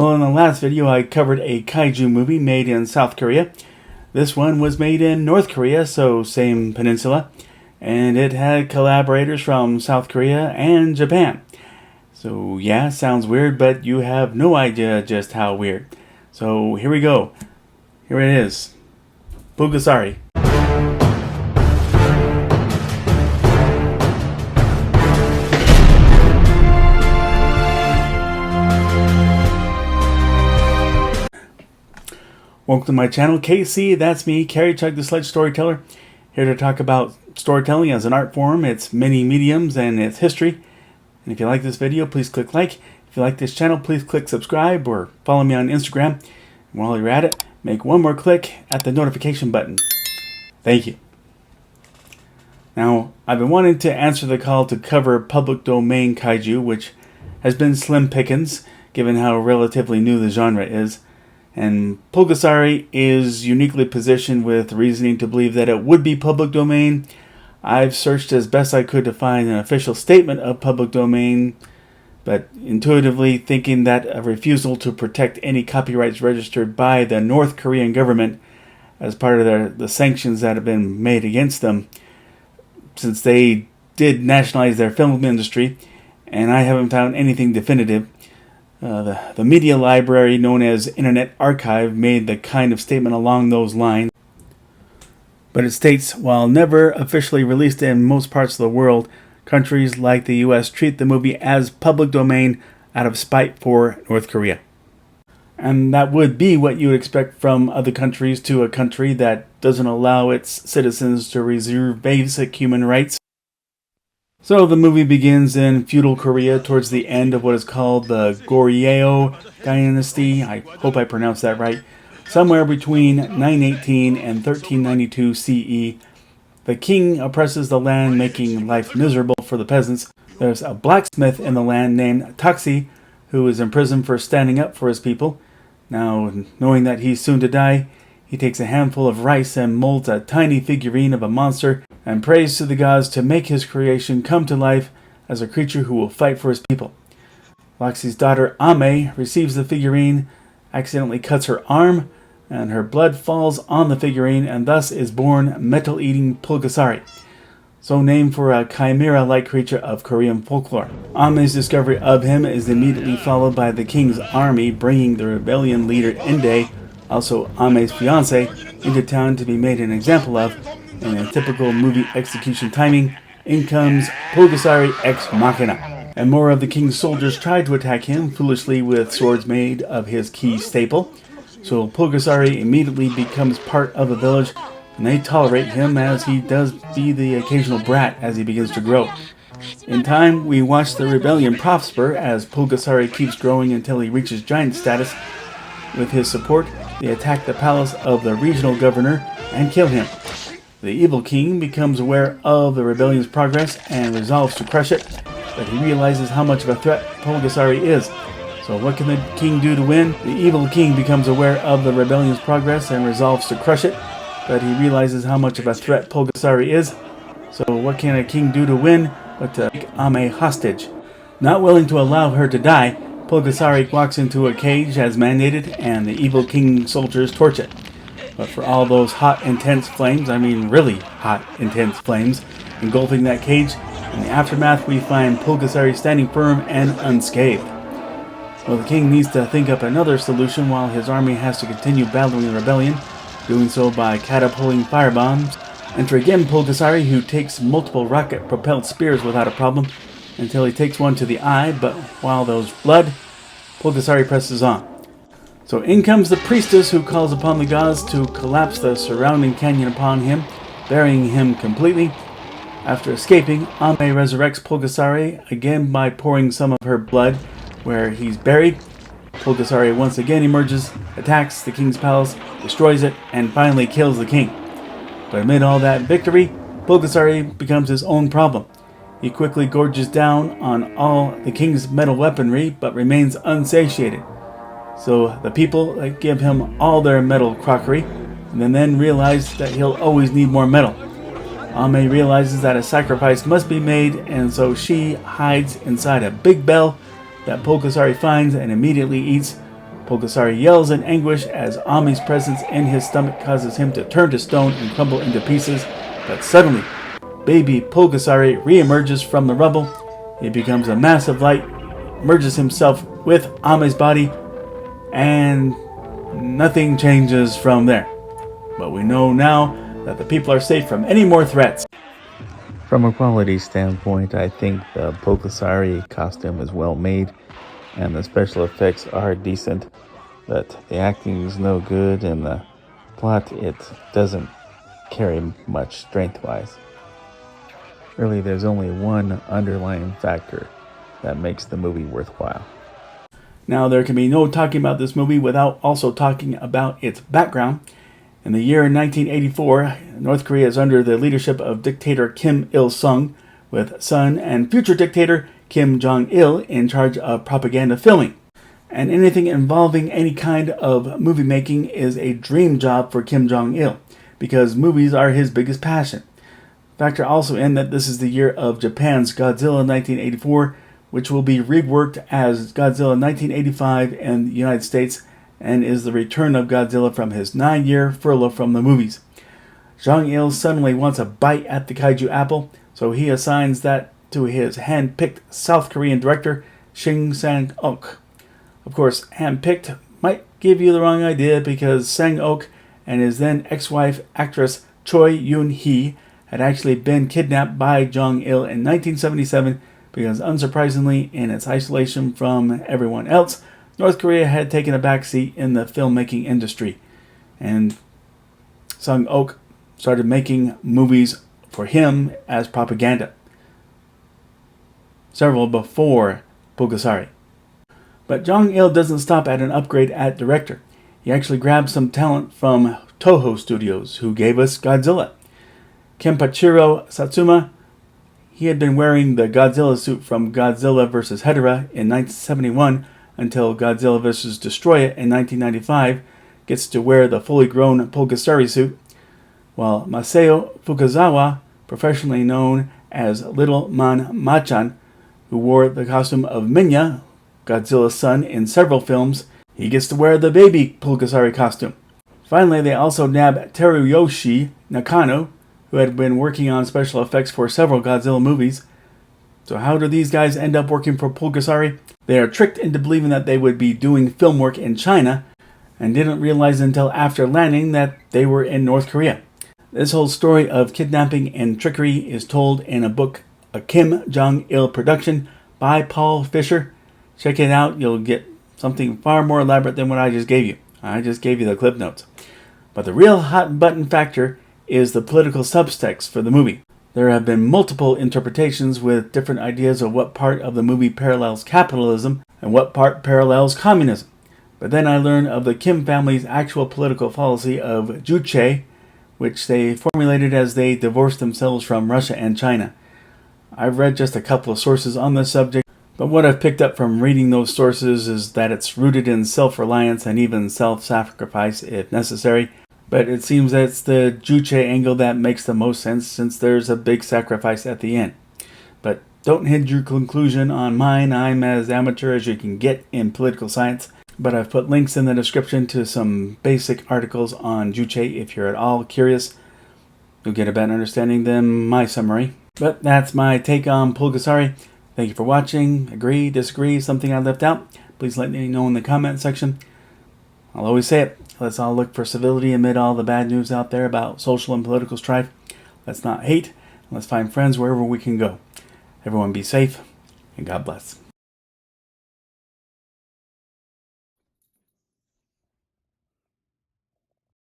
Well, in the last video I covered a kaiju movie made in South Korea. This one was made in North Korea, so same peninsula, and it had collaborators from South Korea and Japan. So yeah, sounds weird, but you have no idea just how weird. So here we go. Here it is. Pulgasari. Welcome to my channel, KC, that's me, Carrie Chug the Sledge Storyteller, here to talk about storytelling as an art form, its many mediums, and its history. And if you like this video, please click like. If you like this channel, please click subscribe or follow me on Instagram. And while you're at it, make one more click at the notification button. Thank you. Now, I've been wanting to answer the call to cover public domain kaiju, which has been slim pickings, given how relatively new the genre is. And Pulgasari is uniquely positioned with reasoning to believe that it would be public domain. I've searched as best I could to find an official statement of public domain, but intuitively thinking that a refusal to protect any copyrights registered by the North Korean government as part of the sanctions that have been made against them, since they did nationalize their film industry, and I haven't found anything definitive. The media library known as Internet Archive made the kind of statement along those lines. But it states, while never officially released in most parts of the world, countries like the US treat the movie as public domain out of spite for North Korea. And that would be what you would expect from other countries to a country that doesn't allow its citizens to reserve basic human rights. So the movie begins in feudal Korea towards the end of what is called the Goryeo dynasty. I hope I pronounced that right. Somewhere between 918 and 1392 CE. The king oppresses the land, making life miserable for the peasants. There's a blacksmith in the land named Taxi, who is imprisoned for standing up for his people. Now, knowing that he's soon to die, he takes a handful of rice and molds a tiny figurine of a monster and prays to the gods to make his creation come to life as a creature who will fight for his people. Laxi's daughter Ame receives the figurine, accidentally cuts her arm, and her blood falls on the figurine, and thus is born metal-eating Pulgasari, so named for a chimera-like creature of Korean folklore. Ame's discovery of him is immediately followed by the king's army bringing the rebellion leader Inde, also Ame's fiancé, into town to be made an example of. In a typical movie execution timing, in comes Pulgasari ex machina, and more of the king's soldiers try to attack him, foolishly with swords made of his key staple. So Pulgasari immediately becomes part of the village, and they tolerate him as he does be the occasional brat as he begins to grow. In time, we watch the rebellion prosper as Pulgasari keeps growing until he reaches giant status. With his support, they attack the palace of the regional governor and kill him. The evil king becomes aware of the rebellion's progress and resolves to crush it, but he realizes how much of a threat Pulgasari is. So what can the king do to win? The evil king becomes aware of the rebellion's progress and resolves to crush it, but he realizes how much of a threat Pulgasari is. So what can a king do to win but to take Ame hostage? Not willing to allow her to die, Pulgasari walks into a cage as mandated, and the evil king soldiers torch it. But for all those hot, intense flames, I mean really hot, intense flames, engulfing that cage, in the aftermath we find Pulgasari standing firm and unscathed. Well, the king needs to think up another solution while his army has to continue battling the rebellion, doing so by catapulting firebombs. Enter again Pulgasari, who takes multiple rocket-propelled spears without a problem, until he takes one to the eye, but while there's blood, Pulgasari presses on. So in comes the priestess, who calls upon the gods to collapse the surrounding canyon upon him, burying him completely. After escaping, Ame resurrects Pulgasari again by pouring some of her blood where he's buried. Pulgasari once again emerges, attacks the king's palace, destroys it, and finally kills the king. But amid all that victory, Pulgasari becomes his own problem. He quickly gorges down on all the king's metal weaponry, but remains unsatiated. So the people give him all their metal crockery, and then realize that he'll always need more metal. Ame realizes that a sacrifice must be made, and so she hides inside a big bell that Pulgasari finds and immediately eats, Pulgasari yells in anguish as Ami's presence in his stomach causes him to turn to stone and crumble into pieces, but suddenly, baby Pulgasari reemerges from the rubble. He becomes a mass of light, merges himself with Ami's body, and nothing changes from there. But we know now that the people are safe from any more threats. From a quality standpoint, I think the Pulgasari costume is well made, and the special effects are decent, but the acting is no good, and the plot, it doesn't carry much strength-wise. Really, there's only one underlying factor that makes the movie worthwhile. Now, there can be no talking about this movie without also talking about its background. In the year 1984, North Korea is under the leadership of dictator Kim Il-sung, with son and future dictator Kim Jong Il in charge of propaganda filming. And anything involving any kind of movie making is a dream job for Kim Jong Il, because movies are his biggest passion. Factor also in that this is the year of Japan's Godzilla 1984, which will be reworked as Godzilla 1985 in the United States, and is the return of Godzilla from his 9-year furlough from the movies. Jong-il suddenly wants a bite at the kaiju apple, so he assigns that to his hand-picked South Korean director, Shin Sang-ok. Of course, hand-picked might give you the wrong idea, because Sang-ok and his then ex-wife, actress Choi Yoon-hee, had actually been kidnapped by Jong-il in 1977, because unsurprisingly, in its isolation from everyone else, North Korea had taken a backseat in the filmmaking industry, and Sang-ok started making movies for him as propaganda, several before Pulgasari. But Jong-il doesn't stop at an upgrade at director. He actually grabbed some talent from Toho Studios, who gave us Godzilla. Kenpachiro Satsuma, he had been wearing the Godzilla suit from Godzilla vs. Hedorah in 1971 until Godzilla vs. Destroyer in 1995 gets to wear the fully grown Pulgasari suit, while Masao Fukazawa, professionally known as Little Man Machan, who wore the costume of Minya, Godzilla's son, in several films, he gets to wear the baby Pulgasari costume. Finally, they also nab Teruyoshi Nakano, who had been working on special effects for several Godzilla movies. So how do these guys end up working for Pulgasari? They are tricked into believing that they would be doing film work in China, and didn't realize until after landing that they were in North Korea. This whole story of kidnapping and trickery is told in a book, A Kim Jong-il Production by Paul Fischer. Check it out, you'll get something far more elaborate than what I just gave you. I just gave you the clip notes. But the real hot button factor is the political subtext for the movie. There have been multiple interpretations with different ideas of what part of the movie parallels capitalism and what part parallels communism. But then I learned of the Kim family's actual political policy of Juche, which they formulated as they divorced themselves from Russia and China. I've read just a couple of sources on this subject, but what I've picked up from reading those sources is that it's rooted in self-reliance and even self-sacrifice if necessary. But it seems that it's the Juche angle that makes the most sense, since there's a big sacrifice at the end. But don't hinge your conclusion on mine. I'm as amateur as you can get in political science. But I've put links in the description to some basic articles on Juche if you're at all curious. You'll get a better understanding than my summary. But that's my take on Pulgasari. Thank you for watching. Agree, disagree, something I left out? Please let me know in the comment section. I'll always say it. Let's all look for civility amid all the bad news out there about social and political strife. Let's not hate, and let's find friends wherever we can go. Everyone be safe, and God bless.